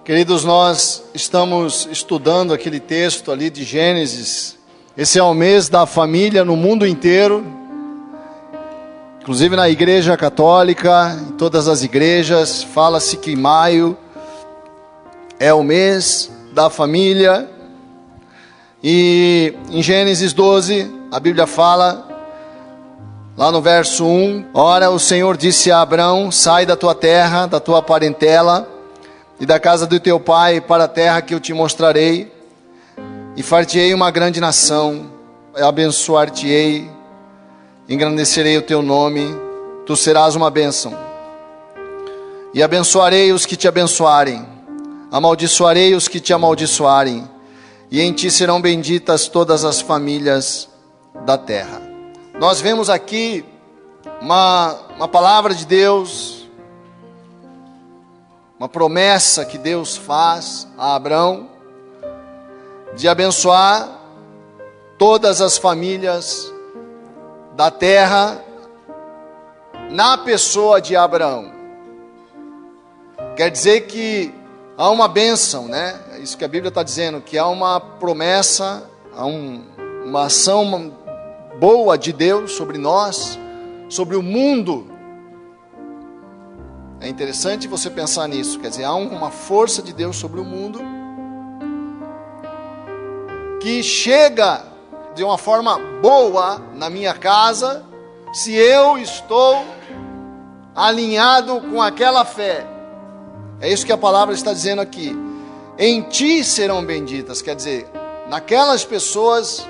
Queridos, nós estamos estudando aquele texto ali de Gênesis. Esse é o mês da família no mundo inteiro, inclusive na Igreja Católica, em todas as igrejas, fala-se que maio é o mês da família. E em Gênesis 12, a Bíblia fala, lá no verso 1, ora o Senhor disse a Abrão, sai da tua terra, da tua parentela, e da casa do teu pai para a terra que eu te mostrarei, e far-te-ei uma grande nação, abençoar-te-ei, engrandecerei o teu nome, tu serás uma bênção, e abençoarei os que te abençoarem, amaldiçoarei os que te amaldiçoarem, e em ti serão benditas todas as famílias da terra. Nós vemos aqui uma palavra de Deus, uma promessa que Deus faz a Abrão, de abençoar todas as famílias da terra, na pessoa de Abraão. Quer dizer que há uma bênção, né? É isso que a Bíblia está dizendo, que há uma promessa, há uma ação boa de Deus sobre nós, sobre o mundo. É interessante você pensar nisso, quer dizer, há uma força de Deus sobre o mundo, que chega de uma forma boa na minha casa, se eu estou alinhado com aquela fé. É isso que a palavra está dizendo aqui. Em ti serão benditas, quer dizer, naquelas pessoas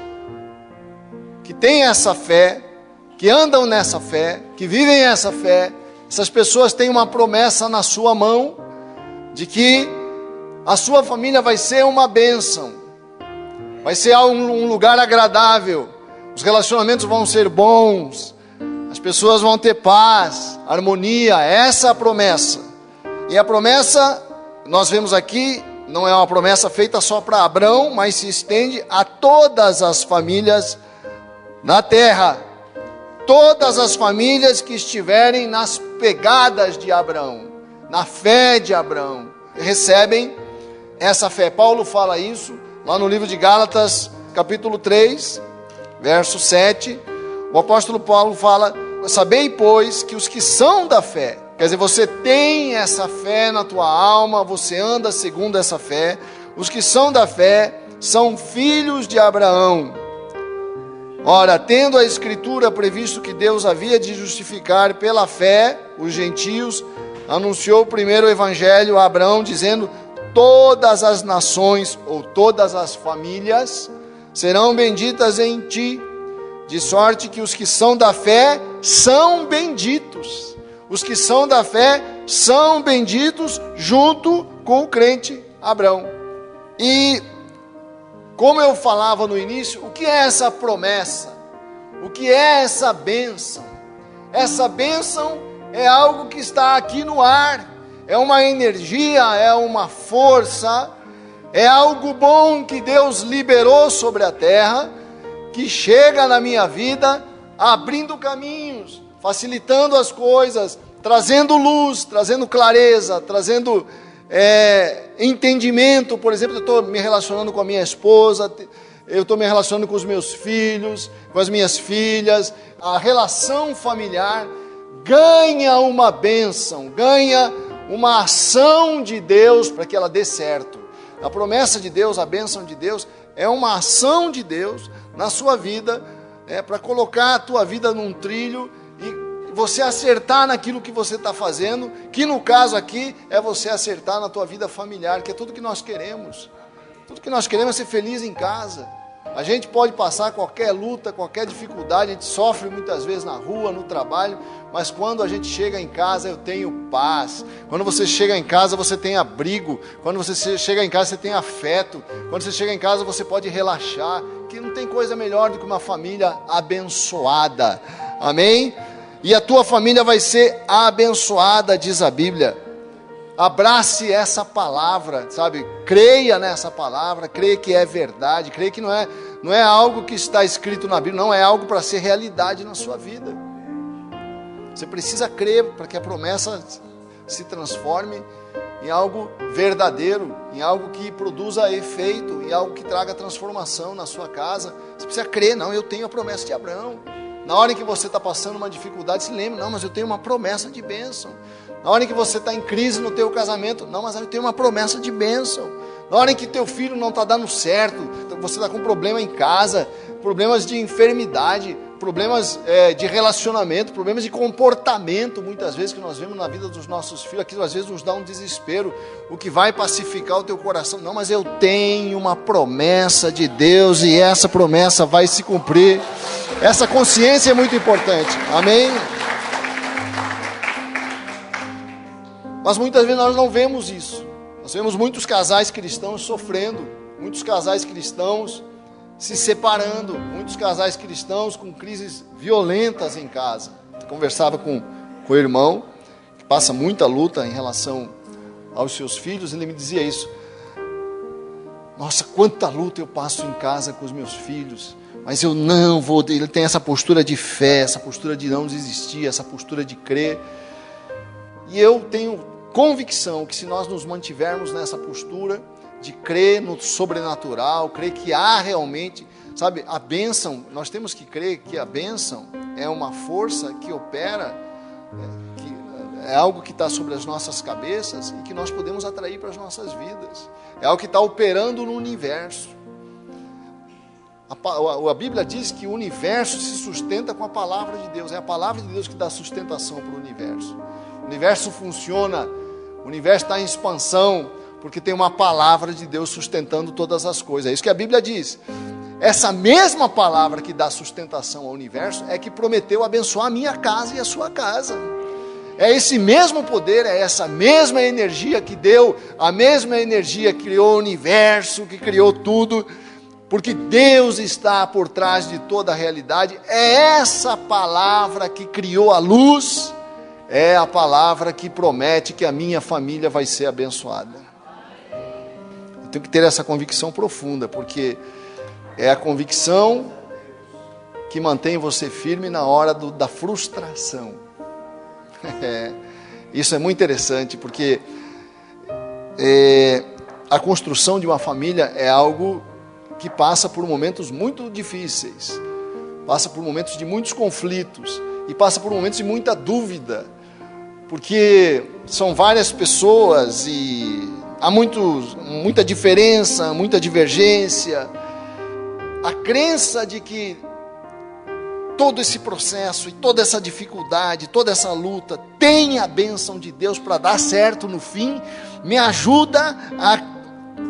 que têm essa fé, que andam nessa fé, que vivem essa fé, essas pessoas têm uma promessa na sua mão, de que a sua família vai ser uma bênção, vai ser um lugar agradável, os relacionamentos vão ser bons, as pessoas vão ter paz, harmonia, essa é a promessa. E a promessa, nós vemos aqui, não é uma promessa feita só para Abrão, mas se estende a todas as famílias na terra. Todas as famílias que estiverem nas pegadas de Abraão, na fé de Abraão, recebem essa fé. Paulo fala isso lá no livro de Gálatas, capítulo 3, verso 7. O apóstolo Paulo fala, sabei, pois, que os que são da fé, quer dizer, você tem essa fé na tua alma, você anda segundo essa fé, os que são da fé são filhos de Abraão. Ora, tendo a Escritura previsto que Deus havia de justificar pela fé os gentios, anunciou primeiro o Evangelho a Abraão, dizendo, todas as nações, ou todas as famílias, serão benditas em ti, de sorte que os que são da fé são benditos. Os que são da fé são benditos junto com o crente Abraão. E como eu falava no início, o que é essa promessa? O que é essa bênção? Essa bênção é algo que está aqui no ar, é uma energia, é uma força, é algo bom que Deus liberou sobre a terra, que chega na minha vida, abrindo caminhos, facilitando as coisas, trazendo luz, trazendo clareza, trazendo entendimento. Por exemplo, eu estou me relacionando com a minha esposa, eu estou me relacionando com os meus filhos, com as minhas filhas, a relação familiar ganha uma bênção, ganha uma ação de Deus para que ela dê certo. A promessa de Deus, a bênção de Deus, é uma ação de Deus na sua vida, para colocar a tua vida num trilho e você acertar naquilo que você está fazendo, que no caso aqui é você acertar na tua vida familiar, que é tudo que nós queremos. Tudo que nós queremos é ser feliz em casa. A gente pode passar qualquer luta, qualquer dificuldade, a gente sofre muitas vezes na rua, no trabalho, mas quando a gente chega em casa, eu tenho paz. Quando você chega em casa, você tem abrigo. Quando você chega em casa, você tem afeto. Quando você chega em casa, você pode relaxar, que não tem coisa melhor do que uma família abençoada. Amém? E a tua família vai ser abençoada, diz a Bíblia. Abrace essa palavra, sabe? Creia nessa palavra, creia que é verdade, creia que não é algo que está escrito na Bíblia, não é algo para ser realidade na sua vida. Você precisa crer para que a promessa se transforme em algo verdadeiro, em algo que produza efeito, em algo que traga transformação na sua casa. Você precisa crer, não, eu tenho a promessa de Abraão. Na hora em que você está passando uma dificuldade, se lembre, não, mas eu tenho uma promessa de bênção. Na hora em que você está em crise no teu casamento, não, mas eu tenho uma promessa de bênção. Na hora em que teu filho não está dando certo, você está com problema em casa, problemas de enfermidade, problemas de relacionamento, problemas de comportamento, muitas vezes que nós vemos na vida dos nossos filhos, aquilo às vezes nos dá um desespero, o que vai pacificar o teu coração, não, mas eu tenho uma promessa de Deus e essa promessa vai se cumprir. Essa consciência é muito importante, amém? Mas muitas vezes nós não vemos isso. Nós vemos muitos casais cristãos sofrendo, muitos casais cristãos se separando, muitos casais cristãos com crises violentas em casa. Eu conversava com o irmão, que passa muita luta em relação aos seus filhos, ele me dizia isso. Nossa, quanta luta eu passo em casa com os meus filhos, mas eu não vou. Ele tem essa postura de fé, essa postura de não desistir, essa postura de crer. E eu tenho convicção que se nós nos mantivermos nessa postura de crer no sobrenatural, crer que há realmente, sabe, a bênção, nós temos que crer que a bênção é uma força que opera, que é algo que está sobre as nossas cabeças e que nós podemos atrair para as nossas vidas. É algo que está operando no universo. A Bíblia diz que o universo se sustenta com a palavra de Deus. É a palavra de Deus que dá sustentação para o universo. O universo funciona, o universo está em expansão, porque tem uma palavra de Deus sustentando todas as coisas. É isso que a Bíblia diz. Essa mesma palavra que dá sustentação ao universo é que prometeu abençoar a minha casa e a sua casa. É esse mesmo poder, é essa mesma energia que deu, a mesma energia que criou o universo, que criou tudo, porque Deus está por trás de toda a realidade. É essa palavra que criou a luz, é a palavra que promete que a minha família vai ser abençoada. Eu tenho que ter essa convicção profunda, porque é a convicção que mantém você firme na hora da frustração. Isso é muito interessante, porque a construção de uma família é algo que passa por momentos muito difíceis, passa por momentos de muitos conflitos, e passa por momentos de muita dúvida, porque são várias pessoas e há muita diferença, muita divergência. A crença de que todo esse processo e toda essa dificuldade, toda essa luta tem a bênção de Deus para dar certo no fim, me ajuda a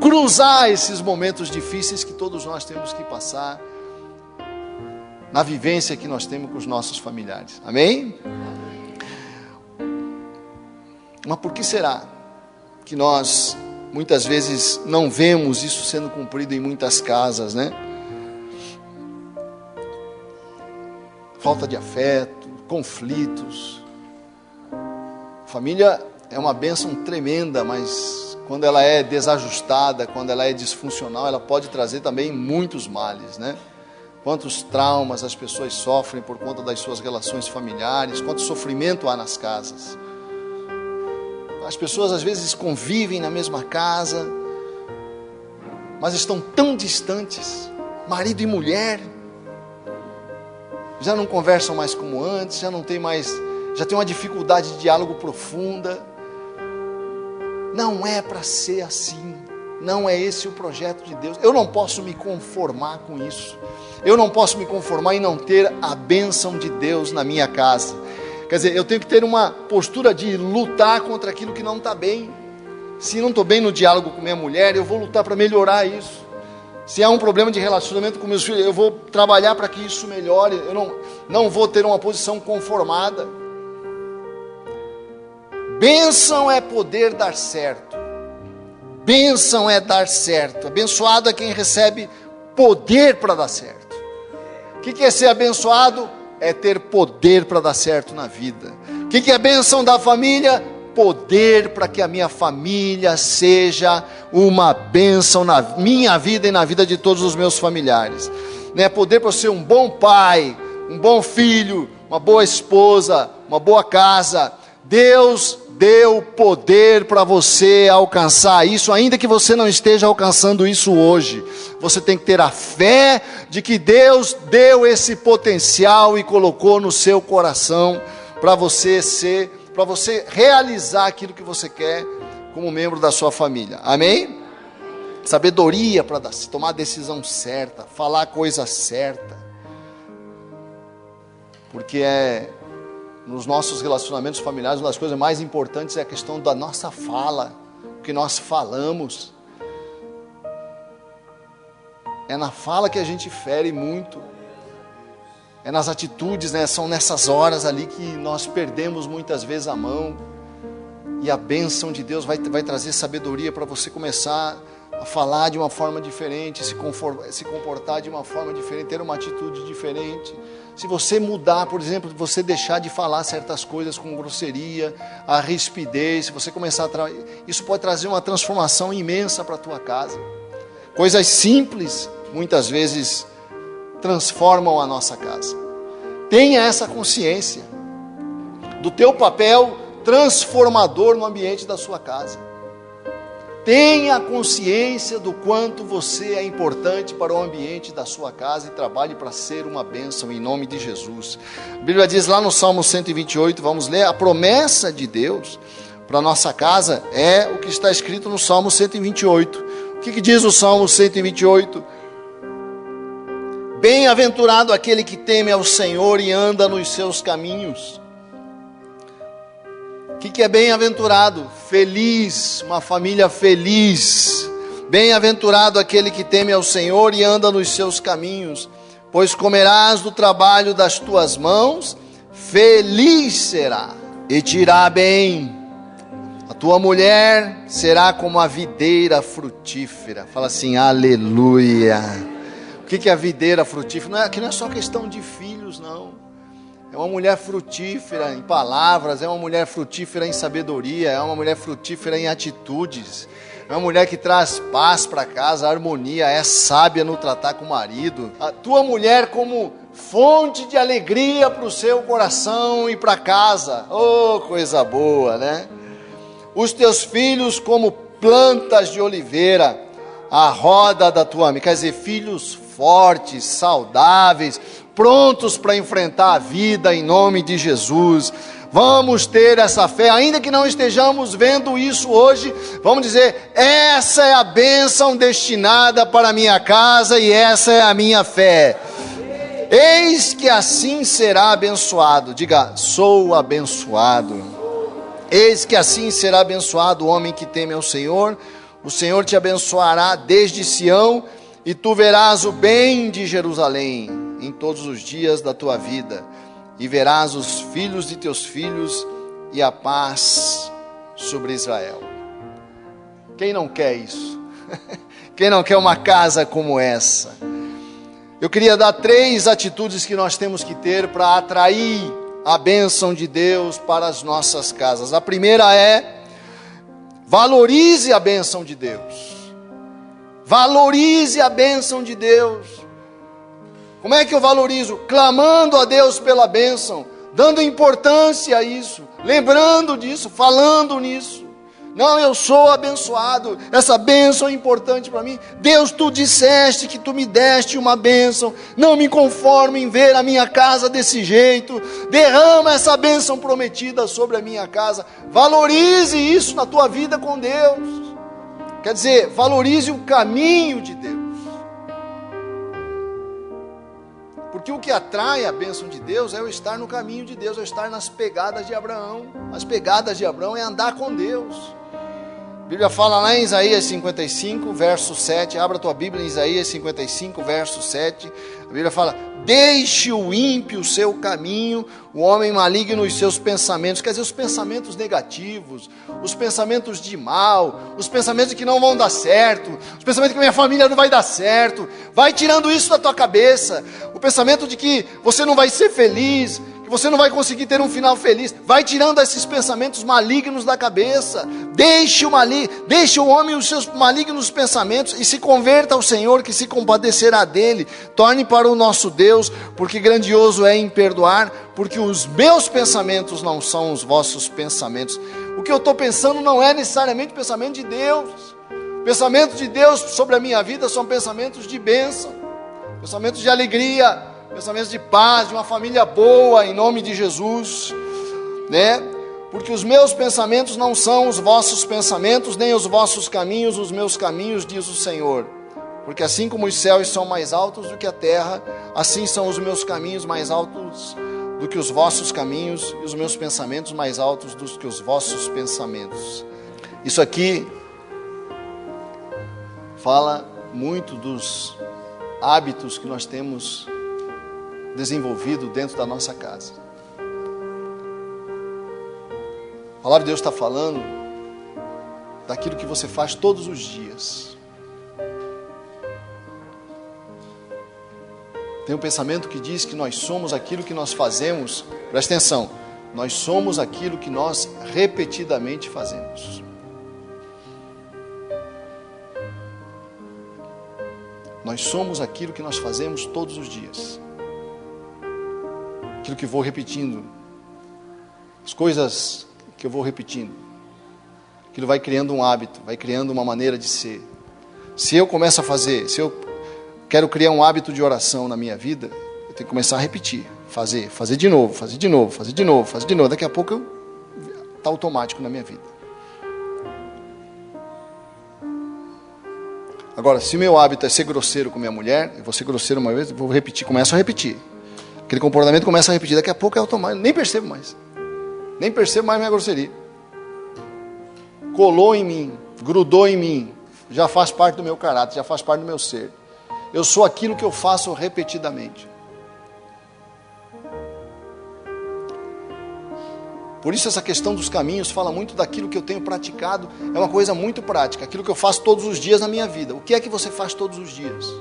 cruzar esses momentos difíceis que todos nós temos que passar na vivência que nós temos com os nossos familiares. Amém? Mas por que será que nós muitas vezes não vemos isso sendo cumprido em muitas casas, né? Falta de afeto, conflitos. Família é uma bênção tremenda, mas quando ela é desajustada, quando ela é disfuncional, ela pode trazer também muitos males, né? Quantos traumas as pessoas sofrem por conta das suas relações familiares, quanto sofrimento há nas casas. As pessoas às vezes convivem na mesma casa, mas estão tão distantes, marido e mulher, já não conversam mais como antes, já tem uma dificuldade de diálogo profunda. Não é para ser assim, não é esse o projeto de Deus. Eu não posso me conformar com isso, eu não posso me conformar em não ter a bênção de Deus na minha casa. Quer dizer, eu tenho que ter uma postura de lutar contra aquilo que não está bem. Se não estou bem no diálogo com minha mulher, eu vou lutar para melhorar isso. Se há um problema de relacionamento com meus filhos, eu vou trabalhar para que isso melhore. Eu não vou ter uma posição conformada. Bênção é poder dar certo. Bênção é dar certo. Abençoado é quem recebe poder para dar certo. O que é ser abençoado? É ter poder para dar certo na vida. O que é a bênção da família? Poder para que a minha família seja uma bênção na minha vida e na vida de todos os meus familiares. Poder para eu ser um bom pai, um bom filho, uma boa esposa, uma boa casa. Deus deu poder para você alcançar isso, ainda que você não esteja alcançando isso hoje. Você tem que ter a fé de que Deus deu esse potencial e colocou no seu coração para você realizar aquilo que você quer como membro da sua família. Amém? Sabedoria para tomar a decisão certa, falar a coisa certa. Porque nos nossos relacionamentos familiares, uma das coisas mais importantes é a questão da nossa fala, o que nós falamos. É na fala que a gente fere muito. É nas atitudes, né? São nessas horas ali que nós perdemos muitas vezes a mão. E a bênção de Deus vai trazer sabedoria para você começar a falar de uma forma diferente, se comportar de uma forma diferente, ter uma atitude diferente. Se você mudar, por exemplo, você deixar de falar certas coisas com grosseria, a rispidez, se você começar isso pode trazer uma transformação imensa para a tua casa. Coisas simples, muitas vezes, transformam a nossa casa. Tenha essa consciência do teu papel transformador no ambiente da sua casa. Tenha consciência do quanto você é importante para o ambiente da sua casa e trabalhe para ser uma bênção em nome de Jesus. A Bíblia diz lá no Salmo 128, vamos ler, a promessa de Deus para a nossa casa é o que está escrito no Salmo 128. O que diz o Salmo 128? Bem-aventurado aquele que teme ao Senhor e anda nos seus caminhos. O que é bem-aventurado? Feliz, uma família feliz. Bem-aventurado aquele que teme ao Senhor e anda nos seus caminhos, pois comerás do trabalho das tuas mãos, feliz será e te irá bem. A tua mulher será como a videira frutífera. Fala assim, aleluia. O que é a videira frutífera? Aqui não é só questão de filhos, não. É uma mulher frutífera em palavras, é uma mulher frutífera em sabedoria, é uma mulher frutífera em atitudes, é uma mulher que traz paz para casa, harmonia, é sábia no tratar com o marido. A tua mulher como fonte de alegria para o seu coração e para casa. Oh, coisa boa, né? Os teus filhos como plantas de oliveira, a roda da tua amiga. Quer dizer, filhos fortes, saudáveis, prontos para enfrentar a vida em nome de Jesus. Vamos ter essa fé, ainda que não estejamos vendo isso hoje, vamos dizer, essa é a bênção destinada para a minha casa e essa é a minha fé. Eis que assim será abençoado, diga, sou abençoado. Eis que assim será abençoado o homem que teme ao Senhor, o Senhor te abençoará desde Sião, e tu verás o bem de Jerusalém em todos os dias da tua vida, e verás os filhos de teus filhos e a paz sobre Israel. Quem não quer isso? Quem não quer uma casa como essa? Eu queria dar 3 atitudes que nós temos que ter para atrair a bênção de Deus para as nossas casas. A primeira é, valorize a bênção de Deus. Valorize a bênção de Deus. Como é que eu valorizo? Clamando a Deus pela bênção, dando importância a isso, lembrando disso, falando nisso. Não, eu sou abençoado, essa bênção é importante para mim. Deus, tu disseste que tu me deste uma bênção, não me conformo em ver a minha casa desse jeito. Derrama essa bênção prometida sobre a minha casa. Valorize isso na tua vida com Deus. Quer dizer, valorize o caminho de Deus. Porque o que atrai a bênção de Deus é eu estar no caminho de Deus, eu estar nas pegadas de Abraão. As pegadas de Abraão é andar com Deus. A Bíblia fala lá em Isaías 55, verso 7, abra a tua Bíblia em Isaías 55, verso 7, a Bíblia fala, deixe o ímpio o seu caminho, o homem maligno os seus pensamentos, quer dizer, os pensamentos negativos, os pensamentos de mal, os pensamentos que não vão dar certo, os pensamentos que minha família não vai dar certo, vai tirando isso da tua cabeça, o pensamento de que você não vai ser feliz, que você não vai conseguir ter um final feliz, vai tirando esses pensamentos malignos da cabeça, deixe o homem os seus malignos pensamentos e se converta ao Senhor, que se compadecerá dele, torne para o nosso Deus, porque grandioso é em perdoar, porque os meus pensamentos não são os vossos pensamentos. O que eu estou pensando não é necessariamente o pensamento de Deus. Pensamentos de Deus sobre a minha vida são pensamentos de bênção, pensamentos de alegria, pensamentos de paz, de uma família boa, em nome de Jesus, né? Porque os meus pensamentos não são os vossos pensamentos, nem os vossos caminhos, os meus caminhos, diz o Senhor. Porque assim como os céus são mais altos do que a terra, assim são os meus caminhos mais altos do que os vossos caminhos, e os meus pensamentos mais altos do que os vossos pensamentos. Isso aqui fala muito dos hábitos que nós temos desenvolvido dentro da nossa casa. A palavra de Deus está falando daquilo que você faz todos os dias. Tem um pensamento que diz que nós somos aquilo que nós fazemos. Presta atenção, nós somos aquilo que nós repetidamente fazemos. Nós somos aquilo que nós fazemos todos os dias. Aquilo que vou repetindo. As coisas que eu vou repetindo. Aquilo vai criando um hábito, vai criando uma maneira de ser. Se eu começo a fazer, se eu quero criar um hábito de oração na minha vida, eu tenho que começar a repetir. Fazer de novo, fazer de novo, fazer de novo, fazer de novo. Daqui a pouco está automático na minha vida. Agora, se o meu hábito é ser grosseiro com minha mulher, eu vou ser grosseiro uma vez, vou repetir, começo a repetir. Aquele comportamento começa a repetir, daqui a pouco é automático, nem percebo mais. Nem percebo mais minha grosseria. Colou em mim, grudou em mim, já faz parte do meu caráter, já faz parte do meu ser. Eu sou aquilo que eu faço repetidamente. Por isso essa questão dos caminhos fala muito daquilo que eu tenho praticado, é uma coisa muito prática, aquilo que eu faço todos os dias na minha vida. O que é que você faz todos os dias?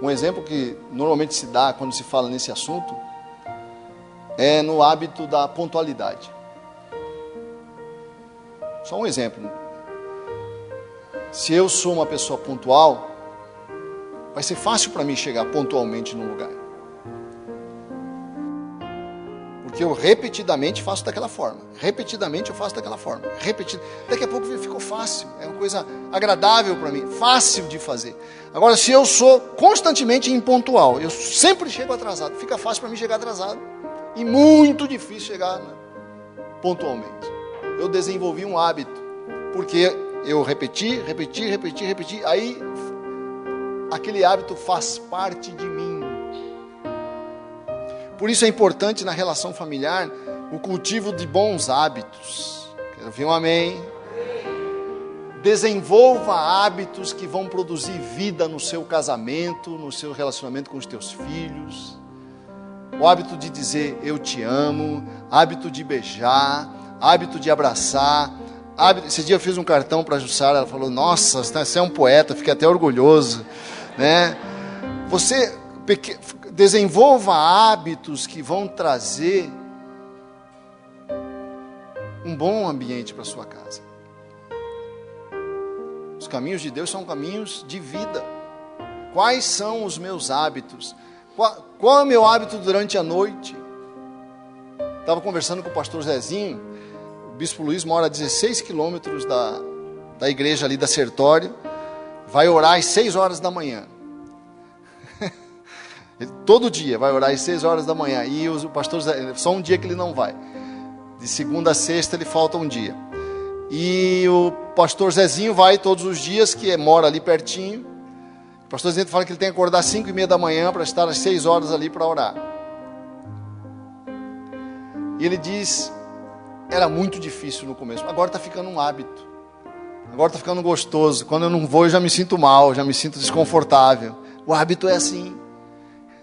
Um exemplo que normalmente se dá quando se fala nesse assunto é no hábito da pontualidade. Só um exemplo. Se eu sou uma pessoa pontual, vai ser fácil para mim chegar pontualmente no lugar. Porque eu repetidamente faço daquela forma. Repetidamente eu faço daquela forma. Daqui a pouco ficou fácil. É uma coisa agradável para mim. Fácil de fazer. Agora, se eu sou constantemente impontual, eu sempre chego atrasado. Fica fácil para mim chegar atrasado. E muito difícil chegar pontualmente. Eu desenvolvi um hábito. Porque eu repeti. Aí, aquele hábito faz parte de mim. Por isso é importante na relação familiar o cultivo de bons hábitos. Quero ouvir um amém? Desenvolva hábitos que vão produzir vida no seu casamento, no seu relacionamento com os teus filhos. O hábito de dizer eu te amo, hábito de beijar, hábito de abraçar. Esse dia eu fiz um cartão para a Jussara, ela falou, nossa, você é um poeta, fiquei até orgulhoso, né? Você desenvolva hábitos que vão trazer um bom ambiente para a sua casa. Os caminhos de Deus são caminhos de vida. Quais são os meus hábitos? Qual é o meu hábito durante a noite? Estava conversando com o pastor Zezinho. O bispo Luiz mora a 16 quilômetros da igreja ali da Sertório. Vai orar às 6 horas da manhã. Ele, todo dia vai orar às 6 horas da manhã. E o pastor Zé, só um dia que ele não vai. De segunda a sexta ele falta um dia. E o pastor Zezinho vai todos os dias, que mora ali pertinho. O pastor Zezinho fala que ele tem que acordar às 5:30 da manhã para estar às 6 horas ali para orar. E ele diz, era muito difícil no começo, agora está ficando um hábito. Agora está ficando gostoso. Quando eu não vou eu já me sinto mal, já me sinto desconfortável. O hábito é assim.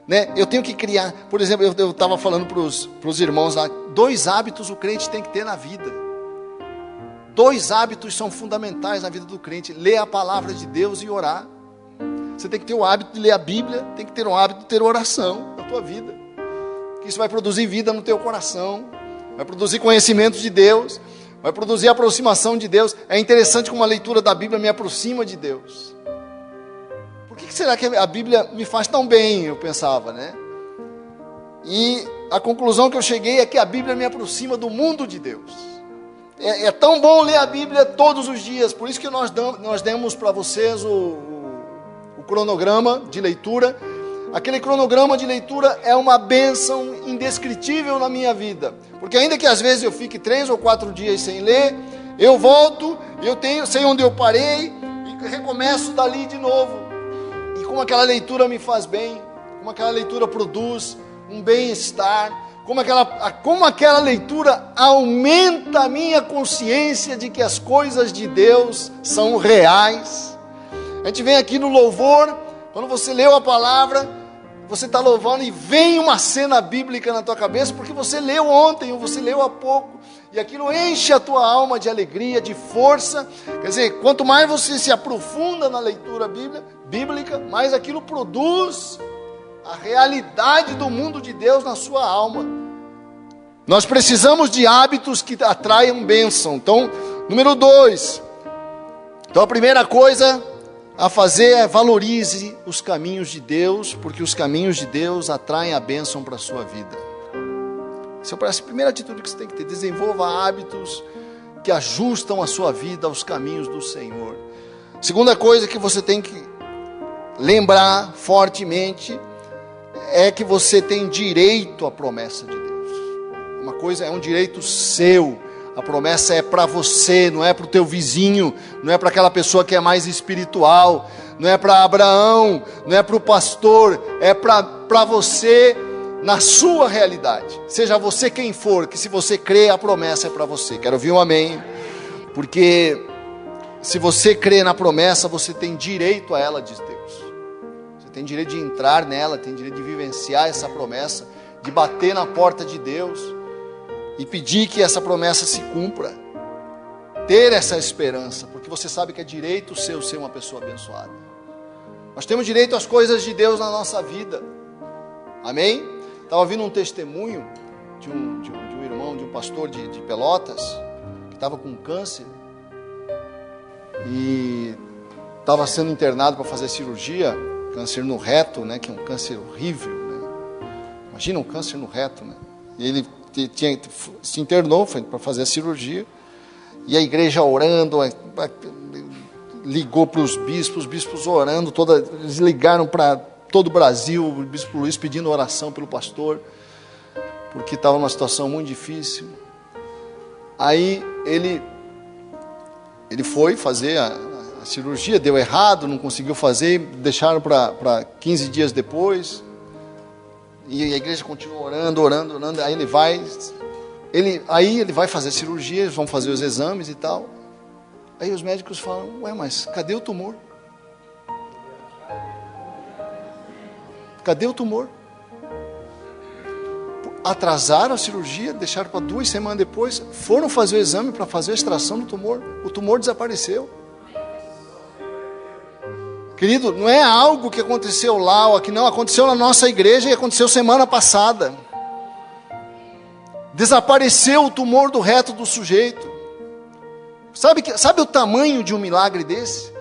Né? Eu tenho que criar, por exemplo, eu estava falando para os irmãos lá, 2 hábitos o crente tem que ter na vida. 2 hábitos são fundamentais na vida do crente: ler a palavra de Deus e orar. Você tem que ter o hábito de ler a Bíblia, tem que ter o hábito de ter oração na tua vida. Isso vai produzir vida no teu coração, vai produzir conhecimento de Deus, vai produzir aproximação de Deus. É interessante como a leitura da Bíblia me aproxima de Deus. Por que será que a Bíblia me faz tão bem? Eu pensava, né? E a conclusão que eu cheguei é que a Bíblia me aproxima do mundo de Deus. É tão bom ler a Bíblia todos os dias, por isso que nós demos para vocês o cronograma de leitura. Aquele cronograma de leitura é uma bênção indescritível na minha vida, porque ainda que às vezes eu fique 3 ou 4 dias sem ler, eu volto, sei onde eu parei, e recomeço dali de novo, e como aquela leitura me faz bem, como aquela leitura produz um bem-estar, como aquela leitura aumenta a minha consciência de que as coisas de Deus são reais. A gente vem aqui no louvor, quando você leu a palavra, você está louvando e vem uma cena bíblica na tua cabeça, porque você leu ontem ou você leu há pouco, e aquilo enche a tua alma de alegria, de força. Quer dizer, quanto mais você se aprofunda na leitura bíblica, mais aquilo produz a realidade do mundo de Deus na sua alma. Nós precisamos de hábitos que atraiam bênção. Então, número 2. Então, a primeira coisa a fazer é valorize os caminhos de Deus, porque os caminhos de Deus atraem a bênção para a sua vida. Essa é a primeira atitude que você tem que ter. Desenvolva hábitos que ajustam a sua vida aos caminhos do Senhor. Segunda coisa que você tem que lembrar fortemente é que você tem direito à promessa de Deus. Uma coisa é um direito seu. A promessa é para você, não é para o teu vizinho, não é para aquela pessoa que é mais espiritual, não é para Abraão, não é para o pastor, é para você na sua realidade. Seja você quem for, que se você crê, a promessa é para você. Quero ouvir um amém, porque se você crê na promessa, você tem direito a ela, diz Deus. Você tem direito de entrar nela, tem direito de vivenciar essa promessa, de bater na porta de Deus e pedir que essa promessa se cumpra, ter essa esperança, porque você sabe que é direito seu ser uma pessoa abençoada. Nós temos direito às coisas de Deus na nossa vida, amém? Estava ouvindo um testemunho de um irmão, de um pastor de Pelotas, que estava com câncer, e estava sendo internado para fazer cirurgia, câncer no reto, né, que é um câncer horrível, né? Imagina um câncer no reto, né? E ele se internou para fazer a cirurgia, e a igreja orando, ligou para os bispos orando, eles ligaram para todo o Brasil, o bispo Luiz pedindo oração pelo pastor, porque estava numa situação muito difícil. Aí ele foi fazer a cirurgia, deu errado, não conseguiu fazer, deixaram para 15 dias depois. E a igreja continua orando, aí ele vai fazer a cirurgia, eles vão fazer os exames e tal. Aí os médicos falam, mas cadê o tumor? Cadê o tumor? Atrasaram a cirurgia, deixaram para 2 semanas depois, foram fazer o exame para fazer a extração do tumor, o tumor desapareceu. Querido, não é algo que aconteceu lá ou aqui, não, aconteceu na nossa igreja e aconteceu semana passada. Desapareceu o tumor do reto do sujeito. Sabe o tamanho de um milagre desse?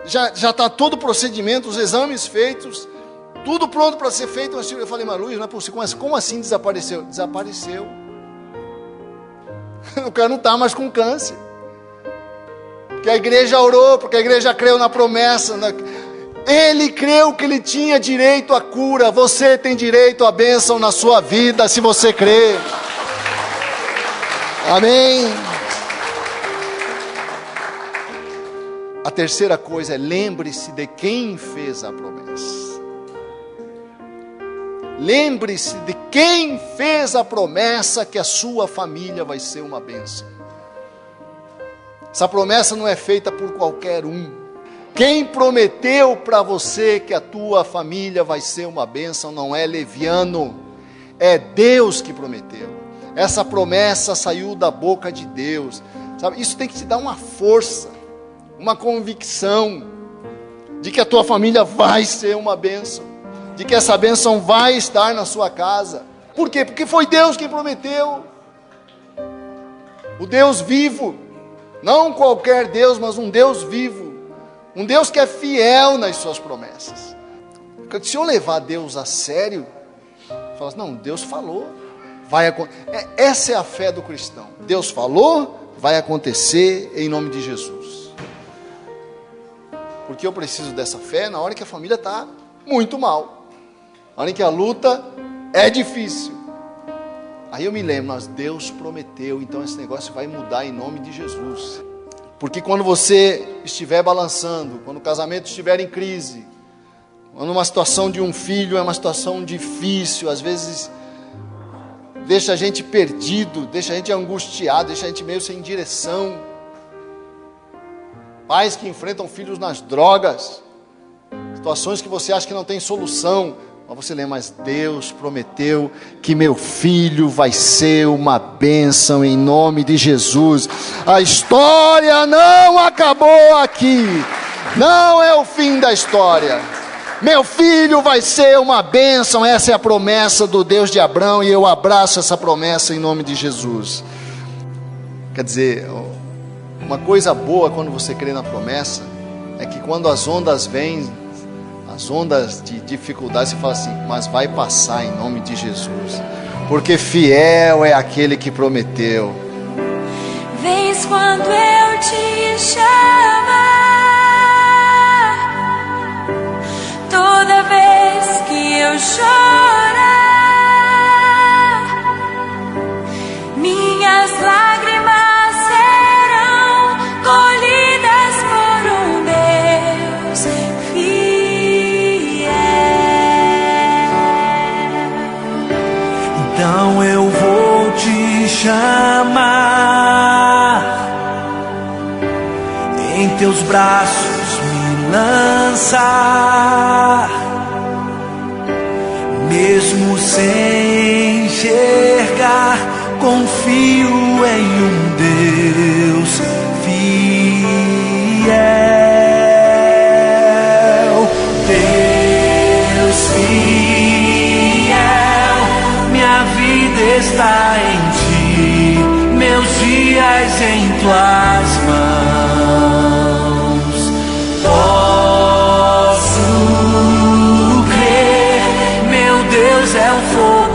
Já está todo o procedimento, os exames feitos, tudo pronto para ser feito. Eu falei, mas Luiz, não é possível, como assim desapareceu? Desapareceu. O cara não está mais com câncer. Porque a igreja orou, porque a igreja creu na promessa. Ele creu que ele tinha direito à cura. Você tem direito à bênção na sua vida, se você crê. Amém. A terceira coisa é: lembre-se de quem fez a promessa. Lembre-se de quem fez a promessa que a sua família vai ser uma bênção. Essa promessa não é feita por qualquer um. Quem prometeu para você que a tua família vai ser uma bênção não é leviano, é Deus que prometeu. Essa promessa saiu da boca de Deus, sabe? Isso tem que te dar uma força, uma convicção de que a tua família vai ser uma bênção, de que essa bênção vai estar na sua casa. Por quê? Porque foi Deus quem prometeu. O Deus vivo, não qualquer Deus, mas um Deus vivo, um Deus que é fiel nas suas promessas. Se eu levar Deus a sério, fala assim, não, Deus falou, Essa é a fé do cristão. Deus falou, vai acontecer em nome de Jesus. Porque eu preciso dessa fé na hora que a família está muito mal, na hora que a luta é difícil. Aí eu me lembro, mas Deus prometeu, então esse negócio vai mudar em nome de Jesus. Porque quando você estiver balançando, quando o casamento estiver em crise, quando uma situação de um filho é uma situação difícil, às vezes deixa a gente perdido, deixa a gente angustiado, deixa a gente meio sem direção. Pais que enfrentam filhos nas drogas, situações que você acha que não tem solução, mas você lembra, mas Deus prometeu que meu filho vai ser uma bênção em nome de Jesus. A história não acabou aqui, não é o fim da história. Meu filho vai ser uma bênção, essa é a promessa do Deus de Abraão, e eu abraço essa promessa em nome de Jesus. Quer dizer, uma coisa boa quando você crê na promessa, é que quando as ondas vêm, as ondas de dificuldade, você fala assim, mas vai passar em nome de Jesus, porque fiel é aquele que prometeu. Vez quando eu te chamar, toda vez que eu chorar, minhas lágrimas serão colhidas por um Deus fiel. Então eu vou te chamar, em teus braços me lançar, mesmo sem enxergar, confio em um Deus fiel. Deus fiel, minha vida está em ti, meus dias em tuas mãos. Posso crer, meu Deus é o fogo